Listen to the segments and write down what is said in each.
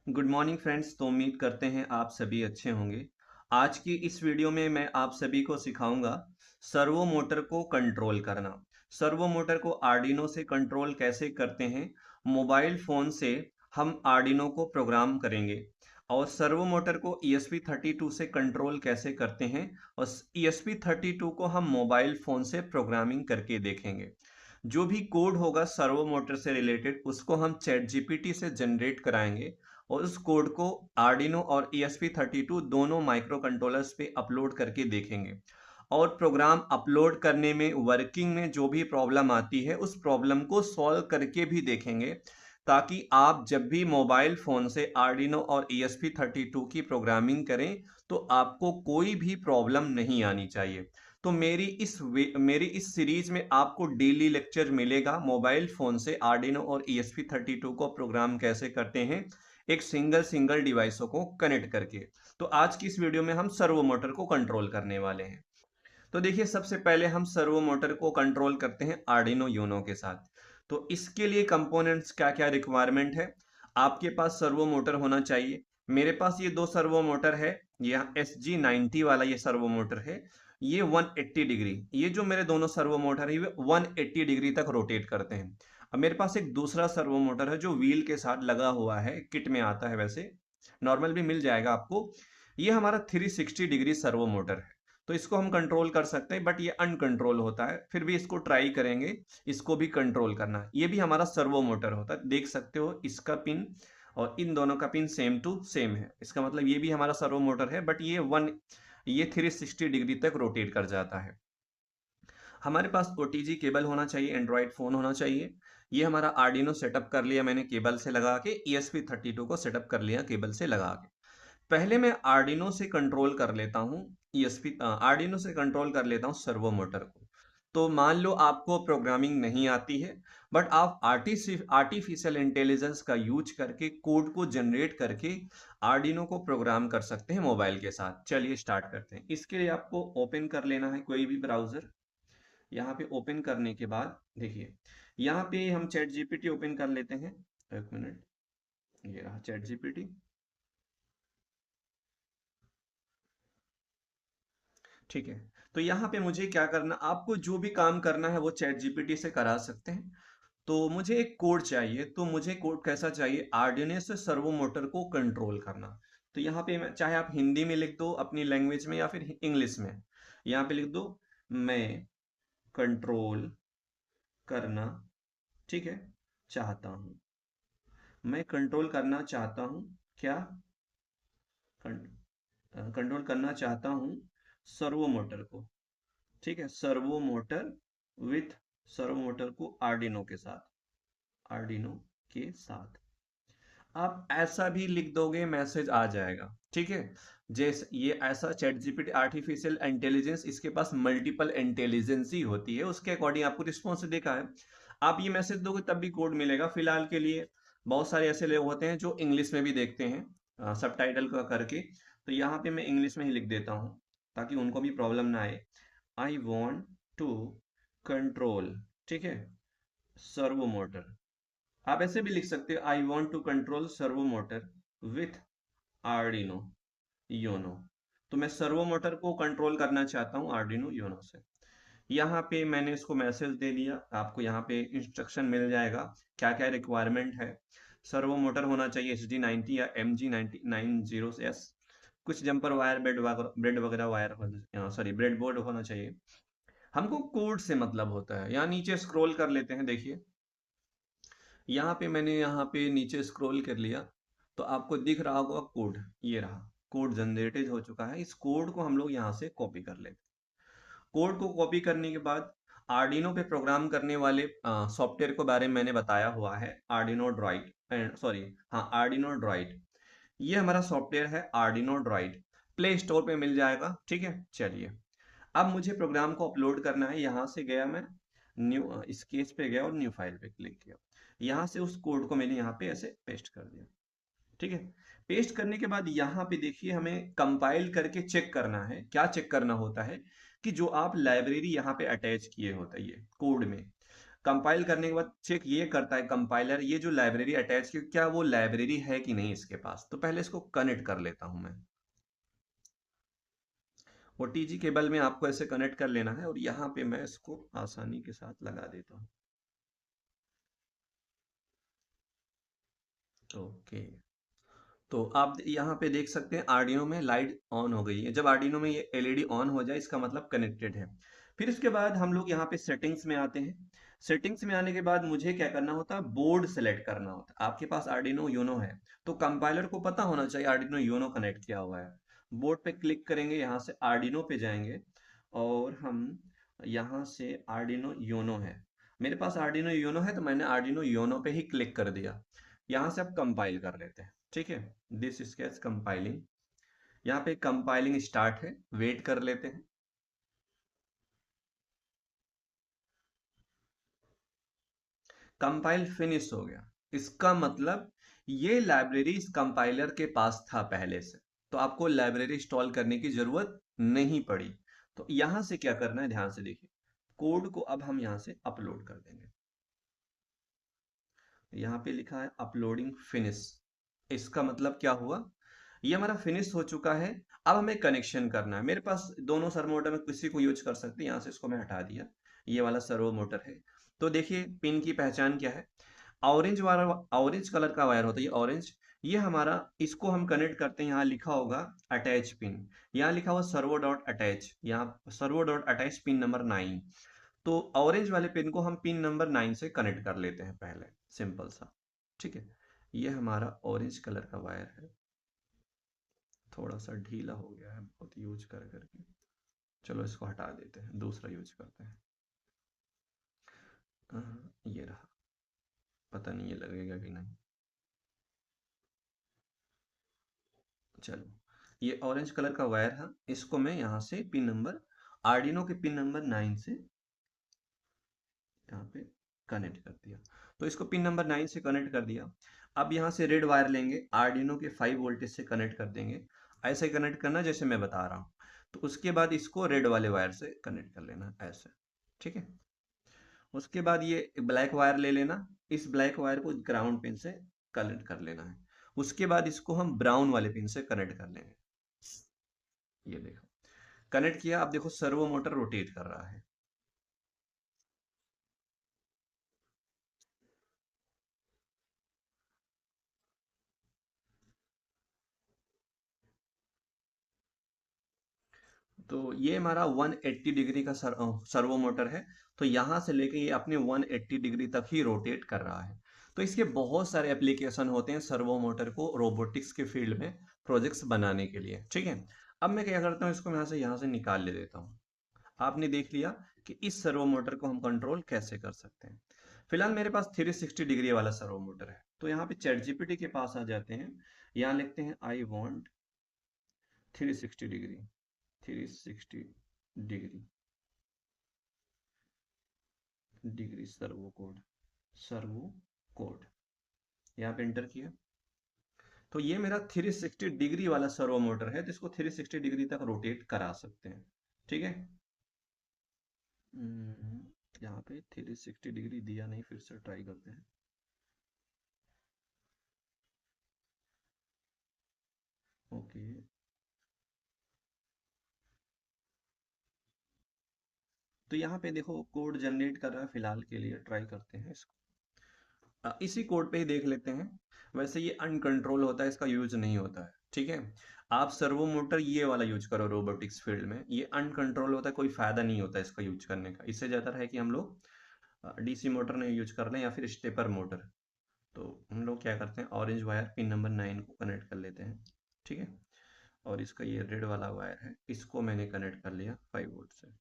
Good morning friends. तो उम्मीद करते हैं आप सभी अच्छे होंगे। आज की इस वीडियो में मैं आप सभी को सिखाऊंगा सर्वो मोटर को कंट्रोल करना। सर्वो मोटर को आर्डिनो से कंट्रोल कैसे करते हैं। मोबाइल फ़ोन से हम आर्डिनो को प्रोग्राम करेंगे और सर्वो मोटर को ESP32 से कंट्रोल कैसे करते हैं और ESP32 को हम मोबाइल फ़ोन से प्रोग्रामिंग करके देखेंगे। जो भी कोड होगा सर्वो मोटर से रिलेटेड उसको हम चैट जीपीटी से जनरेट कराएंगे और उस कोड को आर्डिनो और ESP32 दोनों माइक्रो कंट्रोलर्स पे अपलोड करके देखेंगे और प्रोग्राम अपलोड करने में वर्किंग में जो भी प्रॉब्लम आती है उस प्रॉब्लम को सॉल्व करके भी देखेंगे, ताकि आप जब भी मोबाइल फ़ोन से आर्डिनो और ESP32 की प्रोग्रामिंग करें तो आपको कोई भी प्रॉब्लम नहीं आनी चाहिए। तो मेरी इस सीरीज में आपको डेली लेक्चर मिलेगा मोबाइल फ़ोन से आर्डिनो और ESP32 को प्रोग्राम कैसे करते हैं एक सिंगल सिंगल डिवाइसों को कनेक्ट करके। तो आज की इस वीडियो में हम सर्वो मोटर को कंट्रोल करने वाले हैं। तो देखिए, सबसे पहले हम सर्वो मोटर को कंट्रोल करते हैं आर्डिनो यूनो के साथ। तो इसके लिए कंपोनेंट्स क्या क्या रिक्वायरमेंट है। आपके पास सर्वो मोटर होना चाहिए। मेरे पास ये दो सर्वो मोटर है। यह SG90 वाला ये सर्वो मोटर है। ये 180 डिग्री, ये जो मेरे दोनों सर्वो मोटर है ये 180 डिग्री तक रोटेट करते हैं। अब मेरे पास एक दूसरा सर्वो मोटर है जो व्हील के साथ लगा हुआ है, किट में आता है, वैसे नॉर्मल भी मिल जाएगा आपको। ये हमारा 360 डिग्री सर्वो मोटर है। तो इसको हम कंट्रोल कर सकते हैं, बट ये अनकंट्रोल होता है, फिर भी इसको ट्राई करेंगे। इसको भी कंट्रोल करना, ये भी हमारा सर्वो मोटर होता है। देख सकते हो इसका पिन और इन दोनों का पिन सेम टू सेम है। इसका मतलब ये भी हमारा सर्वो मोटर है, बट ये 360 डिग्री तक रोटेट कर जाता है। हमारे पास OTG केबल होना चाहिए, एंड्रॉयड फ़ोन होना चाहिए। ये हमारा आर्डिनो सेटअप कर लिया मैंने केबल से लगा के, ESP32 को सेटअप कर लिया केबल से लगा के। पहले मैं आर्डिनो से कंट्रोल कर लेता हूँ आर्डिनो से कंट्रोल कर लेता हूँ सर्वो मोटर को। तो मान लो आपको प्रोग्रामिंग नहीं आती है, बट आप आर्टिफिशियल इंटेलिजेंस का यूज करके कोड को जनरेट करके आर्डिनो को प्रोग्राम कर सकते हैं मोबाइल के साथ। चलिए स्टार्ट करते हैं। इसके लिए आपको ओपन कर लेना है कोई भी ब्राउजर। यहाँ पे ओपन करने के बाद देखिए, यहाँ पे हम चैट जीपीटी ओपन कर लेते हैं। एक मिनट, ये रहा चैट जीपीटी। ठीक है। तो यहाँ पे मुझे क्या करना, आपको जो भी काम करना है वो चैट जीपीटी से करा सकते हैं। तो मुझे एक कोड चाहिए, तो मुझे कोड कैसा चाहिए, आर्डिनो से सर्वो मोटर को कंट्रोल करना। तो यहाँ पे चाहे आप हिंदी में लिख दो अपनी लैंग्वेज में या फिर इंग्लिश में, यहाँ पे लिख दो मैं कंट्रोल करना, ठीक है, चाहता हूँ। मैं कंट्रोल करना चाहता हूँ क्या, कंट्रोल करना चाहता हूँ सर्वो मोटर को। ठीक है, servo motor with servo motor को आर्डिनो के साथ, आर्डिनो के साथ। आप ऐसा भी लिख दोगे मैसेज आ जाएगा। ठीक है, जैसे ये ऐसा चैट जीपीटी आर्टिफिशियल इंटेलिजेंस, इसके पास मल्टीपल इंटेलिजेंस ही होती है, उसके अकॉर्डिंग आपको रिस्पॉन्स देखा है। आप ये मैसेज दोगे तब भी कोड मिलेगा। फिलहाल के लिए बहुत सारे ऐसे लोग होते हैं जो इंग्लिश में भी देखते हैं सब टाइटल का करके। तो यहाँ पे मैं इंग्लिश में ही लिख देता हूँ ताकि उनको भी प्रॉब्लम ना आए। आई वॉन्ट टू कंट्रोल, ठीक है, सर्वो मोटर। आप ऐसे भी लिख सकते हो, I want to control servo motor with Arduino Uno. तो मैं सर्वो मोटर को कंट्रोल करना चाहता हूँ आर्डिनो योनो से। यहाँ पे मैंने इसको मैसेज दे दिया। आपको यहाँ पे इंस्ट्रक्शन मिल जाएगा क्या क्या रिक्वायरमेंट है। सर्वो मोटर होना चाहिए HD90 या MG90 कुछ जंपर वायर, ब्रेड वगैरह वायर, सॉरी ब्रेड बोर्ड होना चाहिए। हमको कोड से मतलब होता है। यहाँ नीचे स्क्रॉल कर लेते हैं। देखिए, यहाँ पे मैंने यहाँ पे नीचे स्क्रॉल कर लिया तो आपको दिख रहा होगा कोड। ये रहा, कोड जनरेटेड हो चुका है। इस कोड को हम लोग यहाँ से कॉपी कर लेते हैं। कोड को कॉपी करने के बाद आर्डिनो पे प्रोग्राम करने वाले सॉफ्टवेयर के बारे में मैंने बताया हुआ है, आर्डिनो ड्राइड, सॉरी, हाँ, आर्डिनो ड्राइड। ये हमारा सॉफ्टवेयर है आर्डिनो ड्राइड, प्ले स्टोर पे मिल जाएगा। ठीक है, चलिए अब मुझे प्रोग्राम को अपलोड करना है। यहाँ से गया मैं न्यू स्केच पे गया और न्यू फाइल पे क्लिक किया। यहाँ से उस कोड को मैंने यहाँ पे ऐसे पेस्ट कर दिया। ठीक है, पेस्ट करने के बाद यहाँ पे देखिए हमें कंपाइल करके चेक करना है। क्या चेक करना होता है कि जो आप लाइब्रेरी यहाँ पे अटैच किए होता है ये कोड में, कंपाइल करने के बाद चेक ये करता है कंपाइलर, ये जो लाइब्रेरी अटैच की क्या वो लाइब्रेरी है कि नहीं इसके पास। तो पहले इसको कनेक्ट कर लेता हूं मैं। ओटीजी केबल में आपको ऐसे कनेक्ट कर लेना है और यहाँ पे मैं इसको आसानी के साथ लगा देता हूँ। ओके, तो आप यहाँ पे देख सकते हैं आर्डिनो में लाइट ऑन हो गई है। जब आर्डिनो में ये एलईडी ऑन हो जाए इसका मतलब कनेक्टेड है। फिर इसके बाद हम लोग यहाँ पे सेटिंग्स में आते हैं। सेटिंग्स में आने के बाद मुझे क्या करना होता है, बोर्ड सेलेक्ट करना होता है। आपके पास आर्डिनो यूनो है तो कंपाइलर को पता होना चाहिए आर्डिनो यूनो कनेक्ट किया हुआ है। बोर्ड पे क्लिक करेंगे, यहाँ से आर्डिनो पे जाएंगे और हम यहाँ से आर्डिनो यूनो है, मेरे पास आर्डिनो यूनो है तो मैंने आर्डिनो यूनो पे ही क्लिक कर दिया। यहाँ से अब कंपाइल कर लेते हैं, ठीक है। दिस स्केच कंपाइलिंग, यहाँ पे कंपाइलिंग स्टार्ट है, वेट कर लेते हैं। कंपाइल फिनिश हो गया, इसका मतलब ये लाइब्रेरी इस कंपाइलर के पास था पहले से, तो आपको लाइब्रेरी इंस्टॉल करने की जरूरत नहीं पड़ी। तो यहां से क्या करना है, ध्यान से देखिए, कोड को अब हम यहां से अपलोड कर देंगे। यहाँ पे लिखा है अपलोडिंग फिनिश, इसका मतलब क्या हुआ, ये हमारा फिनिश हो चुका है। अब हमें कनेक्शन करना है, मेरे पास दोनों सर्वो मोटर में किसी को यूज कर सकते हैं। यहाँ से इसको मैं हटा दिया, ये वाला सर्वो मोटर है। तो देखिए पिन की पहचान क्या है, ऑरेंज वाला, ऑरेंज कलर का वायर होता है ये ऑरेंज, ये हमारा, इसको हम कनेक्ट करते हैं। यहाँ लिखा होगा अटैच पिन, यहाँ लिखा हुआ सर्वो डॉट अटैच, यहाँ servo dot attach pin number 9। तो ऑरेंज वाले पिन को हम पिन नंबर 9 से कनेक्ट कर लेते हैं पहले, सिंपल सा, ठीक है। ये हमारा ऑरेंज कलर का वायर है, थोड़ा सा ढीला हो गया है बहुत यूज कर करके, चलो इसको हटा देते हैं, दूसरा यूज करते हैं। ये रहा, पता नहीं ये लगेगा कि नहीं, चलो। ये ऑरेंज कलर का वायर है, इसको मैं यहाँ से पिन नंबर, आर्डिनो के पिन नंबर 9 से यहाँ पे कनेक्ट कर दिया। तो इसको पिन नंबर 9 से कनेक्ट कर दिया। अब यहाँ से रेड वायर लेंगे, आर्डिनो के 5 वोल्टेज से कनेक्ट कर देंगे। ऐसे कनेक्ट करना जैसे मैं बता रहा हूँ। तो उसके बाद इसको रेड वाले वायर से कनेक्ट कर लेना ऐसे, ठीक है। उसके बाद ये ब्लैक वायर ले लेना, इस ब्लैक वायर को ग्राउंड पिन से कनेक्ट कर लेना है। उसके बाद इसको हम ब्राउन वाले पिन से कनेक्ट कर लेंगे। ये देखो कनेक्ट किया, अब देखो सर्वो मोटर रोटेट कर रहा है। तो ये हमारा 180 डिग्री का सर्वो मोटर है। तो यहाँ से लेके ये अपने 180 डिग्री तक ही रोटेट कर रहा है। तो इसके बहुत सारे एप्लीकेशन होते हैं सर्वो मोटर को रोबोटिक्स के फील्ड में प्रोजेक्ट्स बनाने के लिए, ठीक है। अब मैं क्या करता हूँ, इसको मैं यहाँ से निकाल ले देता हूँ। आपने देख लिया कि इस सर्वो मोटर को हम कंट्रोल कैसे कर सकते हैं। फिलहाल मेरे पास 360 डिग्री वाला सर्वो मोटर है, तो यहाँ पे चैट जीपीटी के पास आ जाते हैं। यहाँ लिखते हैं I want 360 degree, 360 degree servo code, servo code, यहाँ पे एंटर किया। तो ये मेरा 360 डिग्री वाला सर्वो मोटर है, तो इसको 360 डिग्री तक रोटेट करा सकते हैं, ठीक है। यहाँ पे 360 डिग्री दिया नहीं, फिर से ट्राई करते हैं। ओके, तो यहाँ पे देखो कोड जनरेट कर रहा है, फिलहाल के लिए ट्राई करते हैं इसको। इसी कोड पे ही देख लेते हैं। वैसे ये अनकंट्रोल होता है, इसका यूज नहीं होता है, ठीक है। आप सर्वो मोटर ये वाला यूज करो रोबोटिक्स फील्ड में, ये अनकंट्रोल होता है, कोई फायदा नहीं होता इसका यूज करने का। इससे ज्यादा है कि हम लोग डीसी मोटर ने यूज कर लें या फिर स्टेपर मोटर। तो हम लोग क्या करते हैं, ऑरेंज वायर पिन नंबर 9 को कनेक्ट कर लेते हैं, ठीक है। और इसका ये रेड वाला वायर है, इसको मैंने कनेक्ट कर लिया 5 वोल्ट से।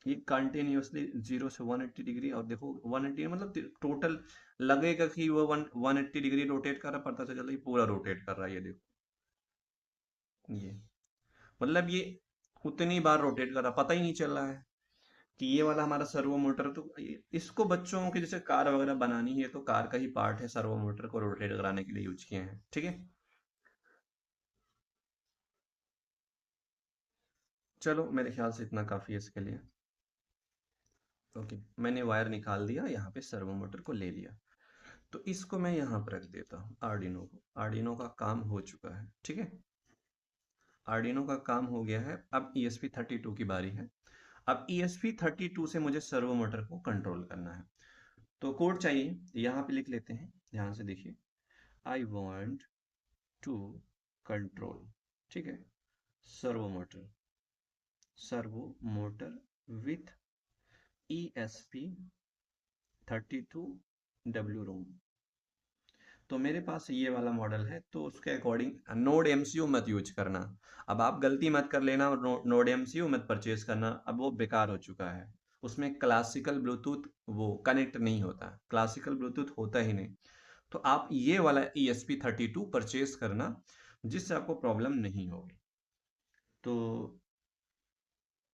ये कंटिन्यूअसली 0 से 180 डिग्री, और देखो 180 मतलब टोटल लगेगा कि वो 180 डिग्री रोटेट कर रहा, पता तो चला ये पूरा रोटेट कर रहा है। ये देखो, ये मतलब ये उतनी बार रोटेट कर रहा, पता ही नहीं चल रहा है कि ये वाला हमारा सर्वो मोटर। तो इसको बच्चों के जैसे कार वगैरह बनानी है तो कार का ही पार्ट है, सर्वो मोटर को रोटेट कराने के लिए यूज किए हैं, ठीक है। चलो मेरे ख्याल से इतना काफी है इसके लिए। ओके, मैंने वायर निकाल दिया, यहाँ पे सर्वो मोटर को ले लिया। तो इसको मैं यहाँ पर रख देता हूँ, आर्डिनो को। आर्डिनो का काम हो चुका है, ठीक है। आर्डिनो का काम हो गया है। अब ESP32 की बारी है। अब ESP32 से मुझे सर्वो मोटर को कंट्रोल करना है। तो कोड चाहिए, यहाँ पे लिख लेते हैं, ध्यान से देखिए। आई वॉन्ट टू कंट्रोल, ठीक है, servo motor, servo motor with ESP32 रोम। तो मेरे पास ये वाला मॉडल है, तो उसके अकॉर्डिंग नोड एमसीयू मत यूज करना। अब आप गलती मत कर लेना और नोड एमसीयू मत परचेज करना, अब वो बेकार हो चुका है। उसमें क्लासिकल ब्लूटूथ वो कनेक्ट नहीं होता, क्लासिकल ब्लूटूथ होता ही नहीं। तो आप ये वाला ESP32 परचेज करना, जिससे आपको प्रॉब्लम नहीं होगी। तो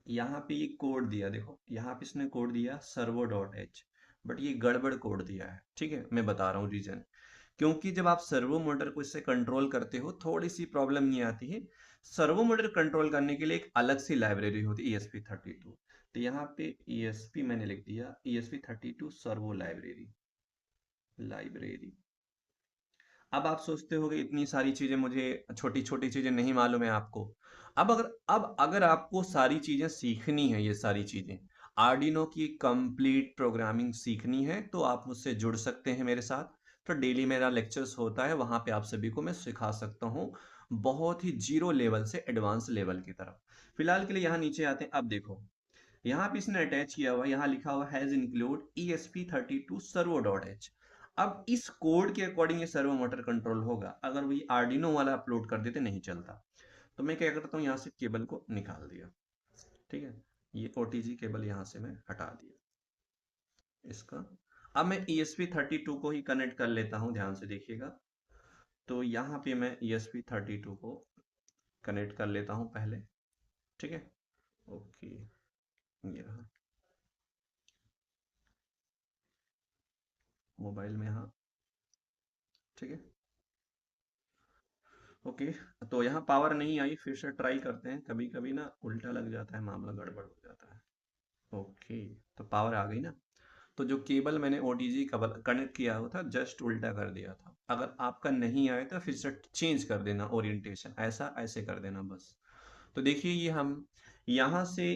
यहाँ पे ये कोड दिया, देखो यहाँ पे इसने कोड दिया servo.h, बट ये गड़बड़ कोड दिया है, ठीक है। मैं बता रहा हूँ रीजन। क्योंकि जब आप सर्वो मोटर को इससे कंट्रोल करते हो, थोड़ी सी प्रॉब्लम ये आती है। सर्वो मोटर कंट्रोल करने के लिए एक अलग सी लाइब्रेरी होती है ESP32। तो यहाँ पे ESP मैंने लिख दिया, ESP32 सर्वो लाइब्रेरी, लाइब्रेरी। अब आप सोचते होगे इतनी सारी चीजें, मुझे छोटी छोटी चीजें नहीं मालूम है आपको। अब अगर आपको सारी चीजें सीखनी है, ये सारी चीजें आर्डिनो की कंप्लीट प्रोग्रामिंग सीखनी है, तो आप मुझसे जुड़ सकते हैं मेरे साथ। तो डेली मेरा लेक्चर्स होता है, वहां पे आप सभी को मैं सिखा सकता हूँ, बहुत ही जीरो लेवल से एडवांस लेवल की तरफ। फिलहाल के लिए यहाँ नीचे आते हैं। अब देखो, यहाँ पे इसने अटैच किया हुआ, यहाँ लिखा हुआ हैज इंक्लूड ESP32 servo.h। अब इस कोड के अकॉर्डिंग ये सर्वो मोटर कंट्रोल होगा। अगर वही आर्डिनो वाला अपलोड कर देते नहीं चलता। तो मैं क्या करता हूँ, यहाँ से केबल को निकाल दिया, ठीक है। ये OTG केबल यहाँ से मैं हटा दिया इसका। अब मैं ESP32 को ही कनेक्ट कर लेता हूँ, ध्यान से देखिएगा। तो यहाँ पे मैं ESP32 को कनेक्ट कर लेता हूँ पहले, ठीक है। ओके, ये रहा मोबाइल में, हाँ, ठीक है। ओके, तो यहाँ पावर नहीं आई, फिर से ट्राई करते हैं। कभी कभी ना उल्टा लग जाता है, मामला गड़बड़ हो जाता है। ओके, तो पावर आ गई ना। तो जो केबल मैंने OTG केबल कनेक्ट किया हुआ था, जस्ट उल्टा कर दिया था। अगर आपका नहीं आए तो फिर से चेंज कर देना ओरिएंटेशन, ऐसा ऐसे कर देना बस। तो देखिए, ये हम यहाँ से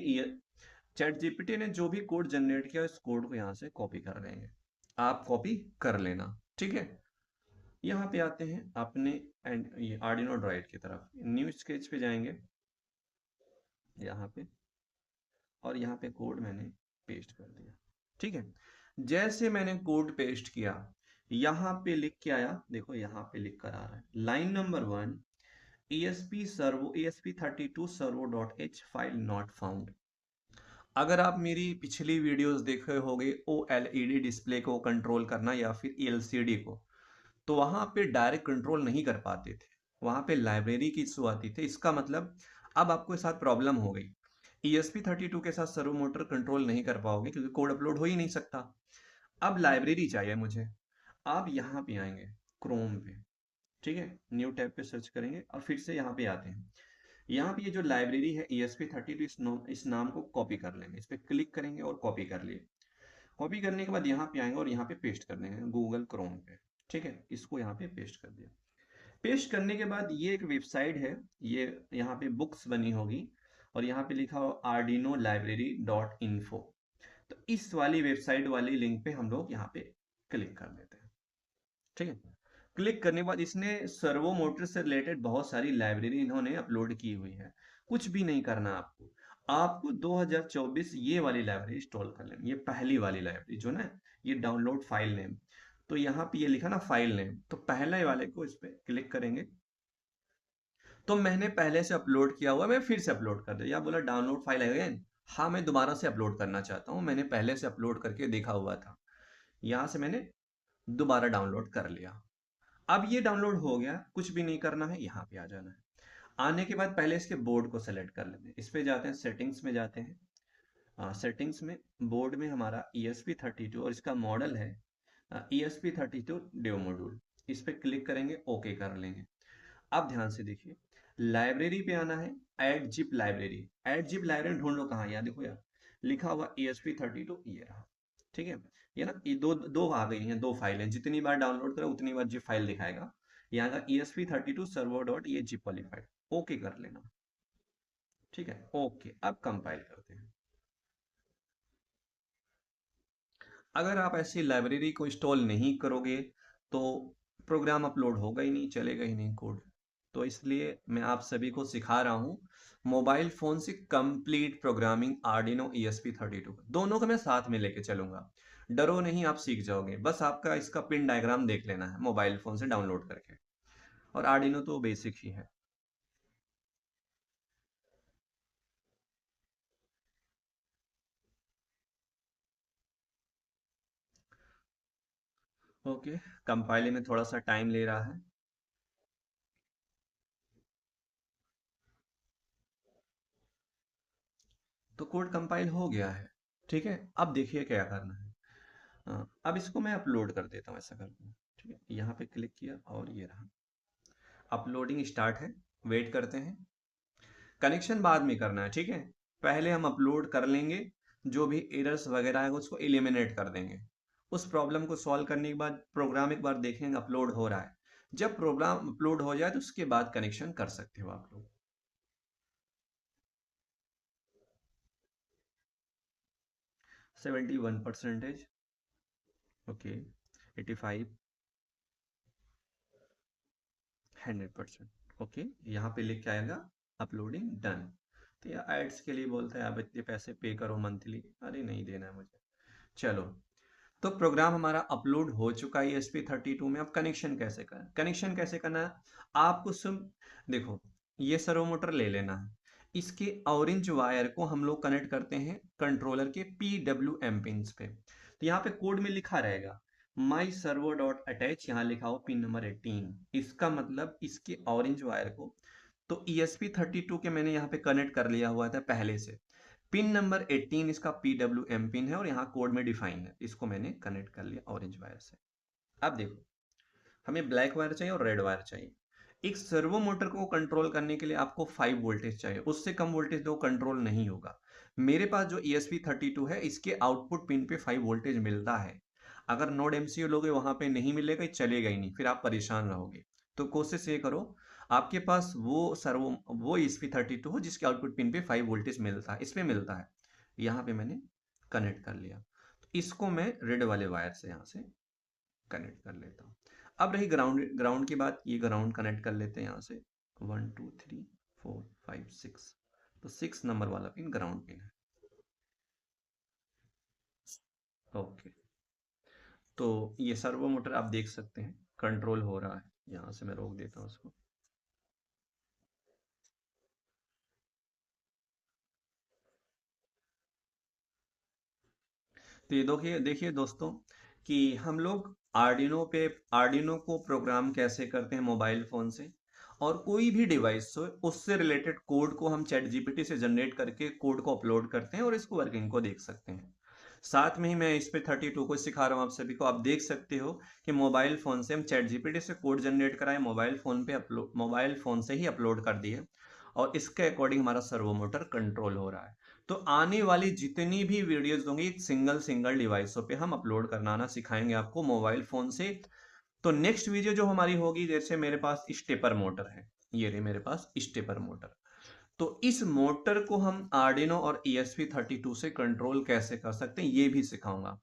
चैट जीपीटी ने जो भी कोड जनरेट किया, इस कोड को यहाँ से कॉपी कर लेंगे। आप कॉपी कर लेना, ठीक है। यहाँ पे आते हैं अपने एंड ये आर्डिनो ड्राइव की तरफ, न्यू स्केच पे जाएंगे यहाँ पे, और यहाँ पे कोड मैंने पेस्ट कर दिया, ठीक है। जैसे मैंने कोड पेस्ट किया, यहाँ पे लिख के आया, देखो यहाँ पे लिख कर आ रहा है line number 1, ESP32 servo.h file not found. अगर आप मेरी पिछली वीडियोस देखे होंगे, OLED डिस्प्ले को कंट्रोल करना या फिर LCD को, तो वहां पे डायरेक्ट कंट्रोल नहीं कर पाते थे, वहां पे लाइब्रेरी की इशू आती थी। इसका मतलब अब आपके साथ प्रॉब्लम हो गई, ESP32 के साथ सर्वो मोटर कंट्रोल नहीं कर पाओगे, क्योंकि कोड अपलोड हो ही नहीं सकता। अब लाइब्रेरी चाहिए मुझे। आप यहाँ पे आएंगे क्रोम पे, ठीक है, न्यू टैब पे सर्च करेंगे और फिर से यहाँ पे आते हैं। यहाँ पे ये जो लाइब्रेरी है ESP32, इस नाम को कॉपी कर लेंगे, इस पे क्लिक करेंगे और कॉपी कर लिए। कॉपी करने के बाद यहाँ पे आएंगे और यहाँ पे पेस्ट कर देंगे गूगल क्रोम पे, ठीक है। इसको यहाँ पे पेस्ट कर दिया। पेस्ट करने के बाद ये एक वेबसाइट है, ये यहाँ पे बुक्स बनी होगी और यहाँ पे लिखा हो ardinolibrary.info। तो इस वाली वेबसाइट वाली लिंक पे हम लोग यहाँ पे क्लिक कर देते हैं, ठीक है। क्लिक करने के बाद इसने सर्वो मोटर से रिलेटेड बहुत सारी लाइब्रेरी इन्होंने अपलोड की हुई है। कुछ भी नहीं करना आपको। आपको 2024 ये वाली लाइब्रेरी इंस्टॉल कर लेनी, ये पहली वाली लाइब्रेरी जो ना, ये डाउनलोड फाइल नेम। तो यहाँ पे ये लिखा ना फाइल नेम, तो पहले वाले को इस पे क्लिक करेंगे। तो मैंने पहले से अपलोड किया हुआ, मैं फिर से अपलोड कर दिया। बोला डाउनलोड फाइल अगेन, हाँ मैं दोबारा से अपलोड करना चाहता हूँ, मैंने पहले से अपलोड करके देखा हुआ था। यहाँ से मैंने दोबारा डाउनलोड कर लिया। अब ये डाउनलोड हो गया, कुछ भी नहीं करना है, यहाँ पे आ जाना है। आने के बाद पहले इसके बोर्ड को सेलेक्ट कर लेते हैं, इस पे जाते हैं, सेटिंग्स में जाते हैं। सेटिंग्स में बोर्ड में हमारा ESP32 और इसका मॉडल है ESP32 डियो मॉड्यूल। इस पे क्लिक करेंगे, ओके कर लेंगे। अब ध्यान से देखिए, लाइब्रेरी पे आना है, add zip library. Add zip library ढूंढ लो कहाँ, यहाँ देखो यार, लिखा हुआ ESP32 ये रहा, ठीक है। ये ना ये दो दो आ गई हैं, दो फाइलें, जितनी बार डाउनलोड करो उतनी बार जिप फाइल दिखाएगा। यहाँ का ESP32 सर्वर डॉट ये जिप वाली फाइल, ओके कर लेना, ठीक है। ओके, अब कंपाइल करते हैं। अगर आप ऐसी लाइब्रेरी को इंस्टॉल नहीं करोगे तो प्रोग्राम अपलोड होगा ही नहीं, चलेगा ही नहीं कोड। तो इसलिए मैं आप सभी को सिखा रहा हूँ मोबाइल फोन से कंप्लीट प्रोग्रामिंग आर्डिनो ESP32, दोनों को मैं साथ में लेके चलूंगा। डरो नहीं, आप सीख जाओगे, बस आपका इसका पिन डायग्राम देख लेना है मोबाइल फोन से डाउनलोड करके। और आर्डिनो तो बेसिक ही है। ओके, कंपाइलिंग में थोड़ा सा टाइम ले रहा है। तो कोड कंपाइल हो गया है, ठीक है। अब देखिए क्या करना है। हाँ, अब इसको मैं अपलोड कर देता हूँ, ऐसा करता हूँ, ठीक है। यहाँ पे क्लिक किया और ये रहा, अपलोडिंग स्टार्ट है, वेट करते हैं। कनेक्शन बाद में करना है, ठीक है। पहले हम अपलोड कर लेंगे, जो भी एरर्स वगैरह है उसको एलिमिनेट कर देंगे। उस प्रॉब्लम को सॉल्व करने के बाद प्रोग्राम एक बार देखेंगे अपलोड हो रहा है। जब प्रोग्राम अपलोड हो जाए तो उसके बाद कनेक्शन कर सकते हो आप लोग। 71%, ओके, 85, 100%, ओके। यहाँ पे लिख के आएगा अपलोडिंग डन। तो ये एड्स के लिए बोलता है आप इतने पैसे पे करो मंथली, अरे नहीं देना है मुझे। चलो, तो प्रोग्राम हमारा अपलोड हो चुका है ESP32 में। अब कनेक्शन कैसे करना, कनेक्शन कैसे करना है आपको सब देखो। ये सर्वो मोटर ले लेना है, इसके ऑरेंज वायर को हम लोग कनेक्ट करते हैं कंट्रोलर के PWM पिंस पे। तो यहाँ पे कोड में लिखा रहेगा माई सर्वो डॉट अटैच, यहाँ लिखा हो पिन नंबर 18। इसका मतलब इसके ऑरेंज वायर को तो ESP32 के मैंने यहाँ पे कनेक्ट कर लिया हुआ था पहले से। पिन नंबर 18 इसका PWM पिन है और यहाँ कोड में डिफाइन है, इसको मैंने कनेक्ट कर लिया ऑरेंज वायर से। अब देखो, हमें ब्लैक वायर चाहिए और रेड वायर चाहिए। एक सर्वो मोटर को कंट्रोल करने के लिए आपको 5 वोल्टेज चाहिए, उससे कम वोल्टेज दो कंट्रोल नहीं होगा। मेरे पास जो ESP32 है इसके आउटपुट पिन पे 5 वोल्टेज मिलता है। अगर नोड MCU लोगे वहां पे नहीं मिलेगा, चलेगा ही नहीं, फिर आप परेशान रहोगे। तो कोशिश ये करो आपके पास वो ESP32 हो जिसके आउटपुट पिन पे 5 वोल्टेज मिलता है, इसमें मिलता है। यहाँ पे मैंने कनेक्ट कर लिया, तो इसको मैं रेड वाले वायर से यहाँ से कनेक्ट कर लेता हूँ। अब रही ग्राउंड, ग्राउंड की बात, ये ग्राउंड कनेक्ट कर लेते हैं यहाँ से। 1 2 3 4 5 6, तो 6 नंबर वाला पिन ग्राउंड पिन है, ओके। तो ये सर्वो मोटर आप देख सकते हैं कंट्रोल हो रहा है। यहाँ से मैं रोक देता हूँ उसको। तो ये देखिए देखिए दोस्तों कि हम लोग आर्डिनो को प्रोग्राम कैसे करते हैं मोबाइल फोन से। और कोई भी डिवाइस हो उससे रिलेटेड कोड को हम चैट जीपीटी से जनरेट करके कोड को अपलोड करते हैं और इसको वर्किंग को देख सकते हैं। साथ में ही मैं इस पे 32 को सिखा रहा हूँ आप सभी को। आप देख सकते हो कि मोबाइल फोन से हम चैट जीपीटी से कोड जनरेट कराए, मोबाइल फोन से ही अपलोड कर दिए और इसके अकॉर्डिंग हमारा सर्वो मोटर कंट्रोल हो रहा है। तो आने वाली जितनी भी वीडियोस होंगी सिंगल सिंगल डिवाइसों पे हम अपलोड करना सिखाएंगे आपको मोबाइल फोन से। तो नेक्स्ट वीडियो जो हमारी होगी, जैसे मेरे पास स्टेपर मोटर है, ये रही मेरे पास स्टेपर मोटर। तो इस मोटर को हम आर्डिनो और ESP32 से कंट्रोल कैसे कर सकते हैं ये भी सिखाऊंगा।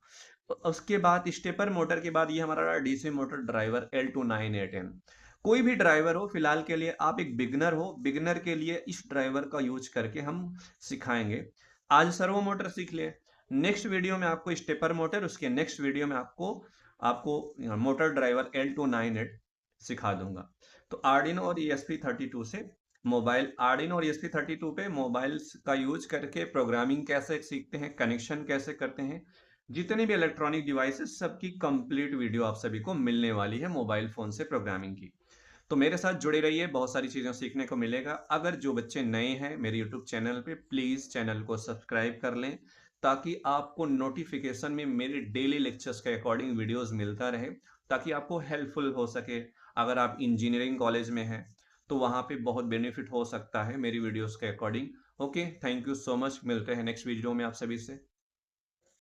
तो उसके बाद स्टेपर मोटर के बाद ये हमारा डीसी मोटर ड्राइवर L29AN। कोई भी ड्राइवर हो, फिलहाल के लिए आप एक बिगनर हो, बिगनर के लिए इस ड्राइवर का यूज करके हम सिखाएंगे। आज सर्वो मोटर सीख ले, नेक्स्ट वीडियो में आपको स्टेपर मोटर, उसके नेक्स्ट वीडियो में आपको आपको मोटर ड्राइवर L298 सिखा दूंगा। तो आर्डिनो और ESP32 से मोबाइल, आर्डिनो और ESP32 पे मोबाइल्स का यूज करके प्रोग्रामिंग कैसे सीखते हैं, कनेक्शन कैसे करते हैं, जितने भी इलेक्ट्रॉनिक डिवाइसेस सबकी कंप्लीट वीडियो आप सभी को मिलने वाली है मोबाइल फोन से प्रोग्रामिंग की। तो मेरे साथ जुड़े रहिए, बहुत सारी चीज़ें सीखने को मिलेगा। अगर जो बच्चे नए हैं मेरे यूट्यूब चैनल पे, प्लीज़ चैनल को सब्सक्राइब कर लें ताकि आपको नोटिफिकेशन में मेरे डेली लेक्चर्स के अकॉर्डिंग वीडियोस मिलता रहे, ताकि आपको हेल्पफुल हो सके। अगर आप इंजीनियरिंग कॉलेज में हैं तो वहाँ पे बहुत बेनिफिट हो सकता है मेरी वीडियोस के according. Okay, thank you so much, मिलते हैं नेक्स्ट वीडियो में आप सभी से।